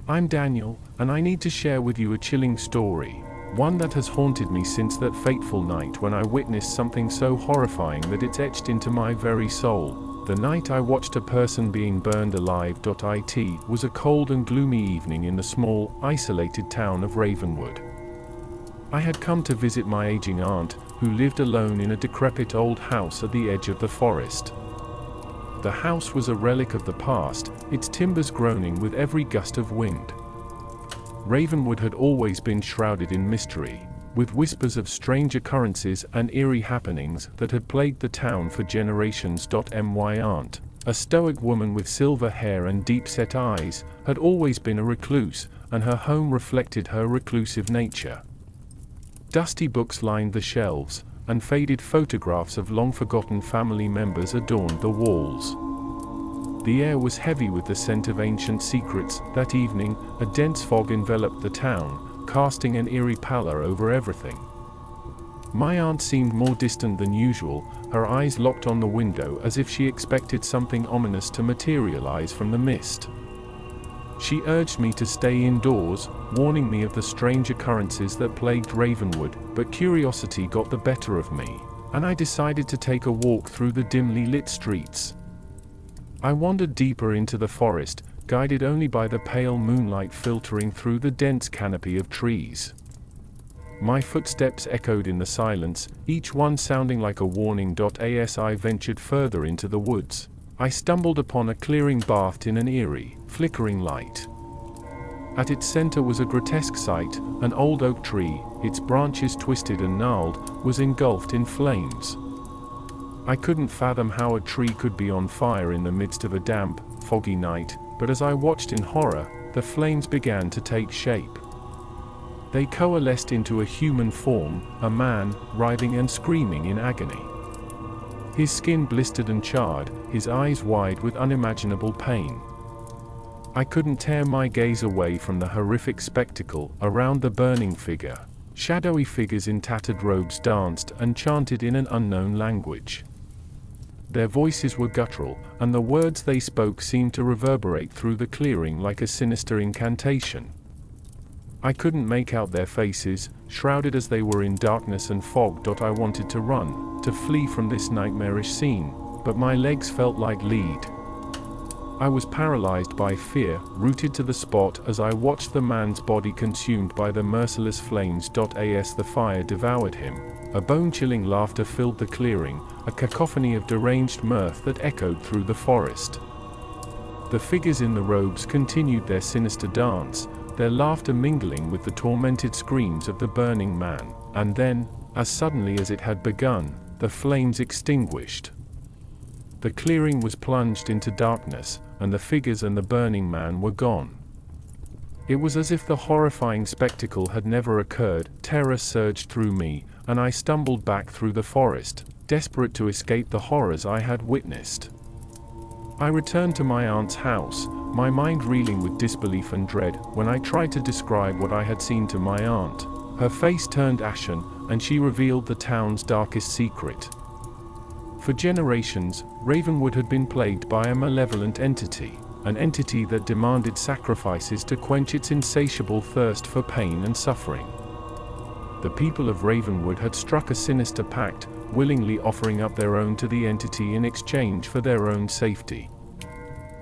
I'm Daniel, and I need to share with you a chilling story, one that has haunted me since that fateful night when I witnessed something so horrifying that it's etched into my very soul. The night I watched a person being burned alive. It was a cold and gloomy evening in the small, isolated town of Ravenwood. I had come to visit my aging aunt, who lived alone in a decrepit old house at the edge of the forest. The house was a relic of the past, its timbers groaning with every gust of wind. Ravenwood had always been shrouded in mystery, with whispers of strange occurrences and eerie happenings that had plagued the town for generations. My aunt, a stoic woman with silver hair and deep-set eyes, had always been a recluse, and her home reflected her reclusive nature. Dusty books lined the shelves, and faded photographs of long-forgotten family members adorned the walls. The air was heavy with the scent of ancient secrets. That evening, a dense fog enveloped the town, casting an eerie pallor over everything. My aunt seemed more distant than usual, her eyes locked on the window as if she expected something ominous to materialize from the mist. She urged me to stay indoors, warning me of the strange occurrences that plagued Ravenwood, but curiosity got the better of me, and I decided to take a walk through the dimly lit streets. I wandered deeper into the forest, guided only by the pale moonlight filtering through the dense canopy of trees. My footsteps echoed in the silence, each one sounding like a warning. As I ventured further into the woods, I stumbled upon a clearing bathed in an eerie, flickering light. At its center was a grotesque sight. An old oak tree, its branches twisted and gnarled, was engulfed in flames. I couldn't fathom how a tree could be on fire in the midst of a damp, foggy night, but as I watched in horror, the flames began to take shape. They coalesced into a human form, a man, writhing and screaming in agony. His skin blistered and charred, his eyes wide with unimaginable pain. I couldn't tear my gaze away from the horrific spectacle. Around the burning figure, shadowy figures in tattered robes danced and chanted in an unknown language. Their voices were guttural, and the words they spoke seemed to reverberate through the clearing like a sinister incantation. I couldn't make out their faces, shrouded as they were in darkness and fog. I wanted to run, to flee from this nightmarish scene, but my legs felt like lead. I was paralyzed by fear, rooted to the spot as I watched the man's body consumed by the merciless flames. As the fire devoured him, a bone-chilling laughter filled the clearing, a cacophony of deranged mirth that echoed through the forest. The figures in the robes continued their sinister dance, their laughter mingling with the tormented screams of the burning man, and then, as suddenly as it had begun, the flames extinguished. The clearing was plunged into darkness, and the figures and the burning man were gone. It was as if the horrifying spectacle had never occurred. Terror surged through me, and I stumbled back through the forest, desperate to escape the horrors I had witnessed. I returned to my aunt's house, my mind reeling with disbelief and dread. When I tried to describe what I had seen to my aunt, her face turned ashen, and she revealed the town's darkest secret. For generations, Ravenwood had been plagued by a malevolent entity, an entity that demanded sacrifices to quench its insatiable thirst for pain and suffering. The people of Ravenwood had struck a sinister pact, willingly offering up their own to the entity in exchange for their own safety.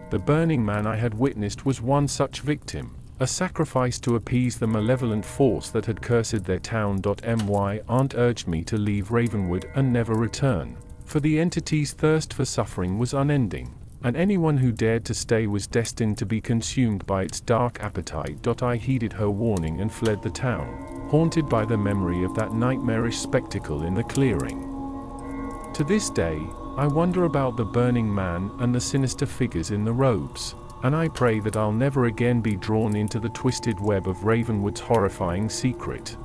The burning man I had witnessed was one such victim, a sacrifice to appease the malevolent force that had cursed their town. My aunt urged me to leave Ravenwood and never return, for the entity's thirst for suffering was unending, and anyone who dared to stay was destined to be consumed by its dark appetite. I heeded her warning and fled the town, haunted by the memory of that nightmarish spectacle in the clearing. To this day, I wonder about the burning man and the sinister figures in the robes, and I pray that I'll never again be drawn into the twisted web of Ravenwood's horrifying secret.